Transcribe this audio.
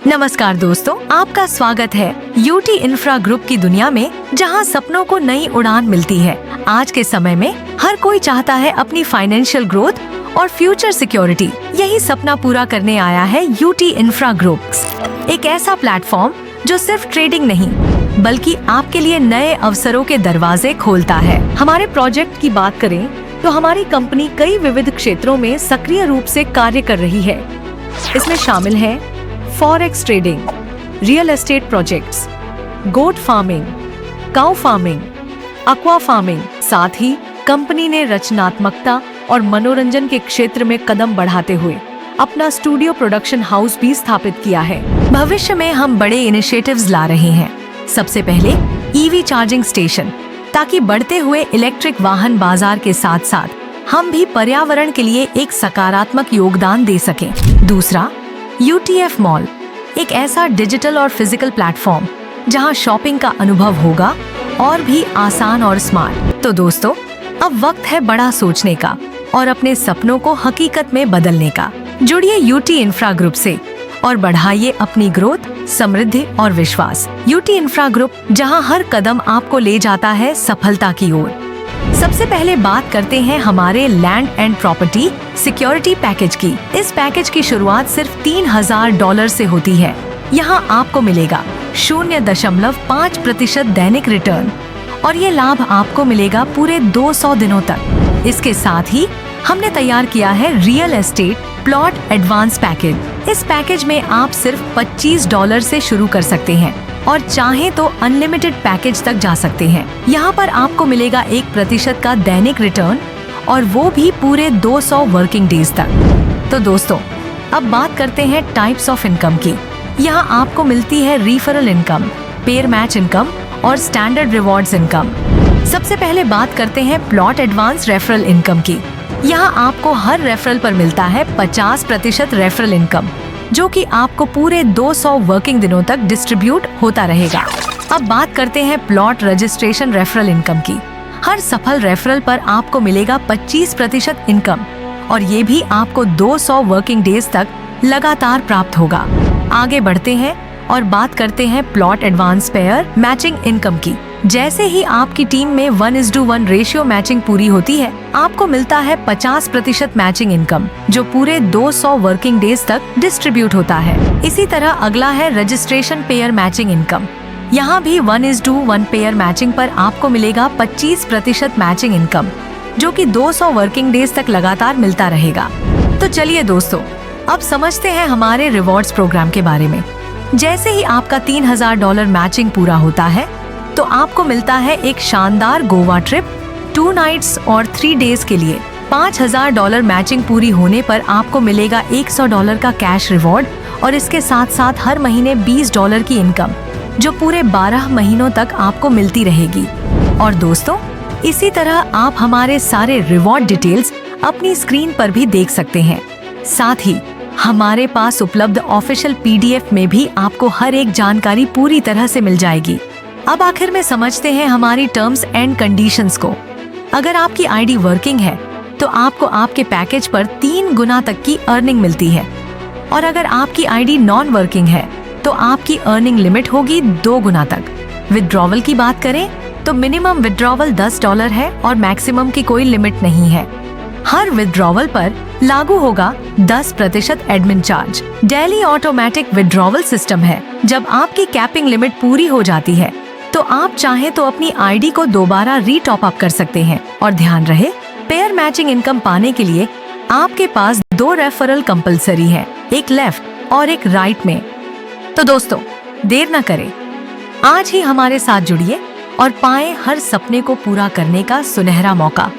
नमस्कार दोस्तों, आपका स्वागत है यूटी इंफ्रा ग्रुप की दुनिया में, जहां सपनों को नई उड़ान मिलती है। आज के समय में हर कोई चाहता है अपनी फाइनेंशियल ग्रोथ और फ्यूचर सिक्योरिटी। यही सपना पूरा करने आया है यूटी इंफ्रा ग्रुप, एक ऐसा प्लेटफॉर्म जो सिर्फ ट्रेडिंग नहीं बल्कि आपके लिए नए अवसरों के दरवाजे खोलता है। हमारे प्रोजेक्ट की बात करें तो हमारी कंपनी कई विविध क्षेत्रों में सक्रिय रूप से कार्य कर रही है। इसमें शामिल है forex trading, real estate projects, goat farming, cow farming, aqua farming. साथ ही कंपनी ने रचनात्मकता और मनोरंजन के क्षेत्र में कदम बढ़ाते हुए अपना स्टूडियो प्रोडक्शन हाउस भी स्थापित किया है। भविष्य में हम बड़े इनिशिएटिव्स ला रहे हैं। सबसे पहले ईवी चार्जिंग स्टेशन, ताकि बढ़ते हुए इलेक्ट्रिक वाहन बाजार के साथ साथ हम भी पर्यावरण के लिए एक सकारात्मक योगदान दे सकें। दूसरा, यूटीएफ मॉल, एक ऐसा डिजिटल और फिजिकल प्लेटफॉर्म जहां शॉपिंग का अनुभव होगा और भी आसान और स्मार्ट। तो दोस्तों, अब वक्त है बड़ा सोचने का और अपने सपनों को हकीकत में बदलने का। जुड़िए यूटी इंफ्रा ग्रुप से और बढ़ाइए अपनी ग्रोथ, समृद्धि और विश्वास। यूटी इंफ्रा ग्रुप, जहां हर कदम आपको ले जाता है सफलता की ओर। सबसे पहले बात करते हैं हमारे land and property security package की। इस पैकेज की शुरुआत सिर्फ $3000 से होती है। यहाँ आपको मिलेगा 0.5% दैनिक रिटर्न और ये लाभ आपको मिलेगा पूरे 200 दिनों तक। इसके साथ ही हमने तैयार किया है real estate plot advance package. इस पैकेज में आप सिर्फ $25 से शुरू कर सकते हैं और चाहें तो अनलिमिटेड पैकेज तक जा सकते हैं। यहाँ पर आपको मिलेगा 1% का दैनिक रिटर्न और वो भी पूरे 200 वर्किंग डेज तक। तो दोस्तों, अब बात करते हैं टाइप्स ऑफ इनकम की। यहाँ आपको मिलती है रीफरल इनकम, पेयर मैच इनकम और स्टैंडर्ड रिवॉर्ड्स इनकम। सबसे पहले बात करते हैं प्लॉट एडवांस रेफरल इनकम की। यहाँ आपको हर रेफरल पर मिलता है 50% रेफरल इनकम, जो कि आपको पूरे 200 वर्किंग दिनों तक डिस्ट्रीब्यूट होता रहेगा। अब बात करते हैं प्लॉट रजिस्ट्रेशन रेफरल इनकम की। हर सफल रेफरल पर आपको मिलेगा 25% इनकम और ये भी आपको 200 वर्किंग डेज तक लगातार प्राप्त होगा। आगे बढ़ते हैं और बात करते हैं plot advance pair matching income की। जैसे ही आपकी टीम में 1:1 रेशियो मैचिंग पूरी होती है, आपको मिलता है 50% मैचिंग इनकम, जो पूरे 200 वर्किंग डेज तक डिस्ट्रीब्यूट होता है। इसी तरह अगला है रजिस्ट्रेशन पेयर मैचिंग इनकम। यहाँ भी 1:1 पेयर मैचिंग पर आपको मिलेगा 25% मैचिंग इनकम, जो कि 200 वर्किंग डेज तक लगातार मिलता रहेगा। तो चलिए दोस्तों, अब समझते हैं हमारे रिवॉर्ड्स प्रोग्राम के बारे में। जैसे ही आपका $3000 मैचिंग पूरा होता है, तो आपको मिलता है एक शानदार गोवा ट्रिप 2 नाइट्स और 3 डेज के लिए। $5000 मैचिंग पूरी होने पर आपको मिलेगा $100 का कैश रिवॉर्ड और इसके साथ साथ हर महीने $20 की इनकम, जो पूरे 12 महीनों तक आपको मिलती रहेगी। और दोस्तों, इसी तरह आप हमारे सारे रिवॉर्ड डिटेल्स अपनी स्क्रीन पर भी देख सकते हैं। साथ ही हमारे पास उपलब्ध ऑफिशियल PDF में भी आपको हर एक जानकारी पूरी तरह से मिल जाएगी। अब आखिर में समझते हैं हमारी टर्म्स एंड कंडीशंस को। अगर आपकी आईडी वर्किंग है तो आपको आपके पैकेज पर 3 गुना तक की अर्निंग मिलती है, और अगर आपकी आईडी नॉन वर्किंग है तो आपकी अर्निंग लिमिट होगी 2 गुना तक। विड्रॉवल की बात करें तो मिनिमम विड्रॉवल $10 है और मैक्सिमम की कोई लिमिट नहीं है। हर विड्रॉवल पर लागू होगा 10% admin charge. Daily automatic withdrawal system है। जब आपकी कैपिंग लिमिट पूरी हो जाती है तो आप चाहें तो अपनी आईडी को दोबारा रीटॉप अप कर सकते हैं। और ध्यान रहे, पेयर मैचिंग इनकम पाने के लिए आपके पास 2 रेफरल कंपलसरी है, एक लेफ्ट और एक राइट में। तो दोस्तों, देर न करें, आज ही हमारे साथ जुड़िए और पाएं हर सपने को पूरा करने का सुनहरा मौका।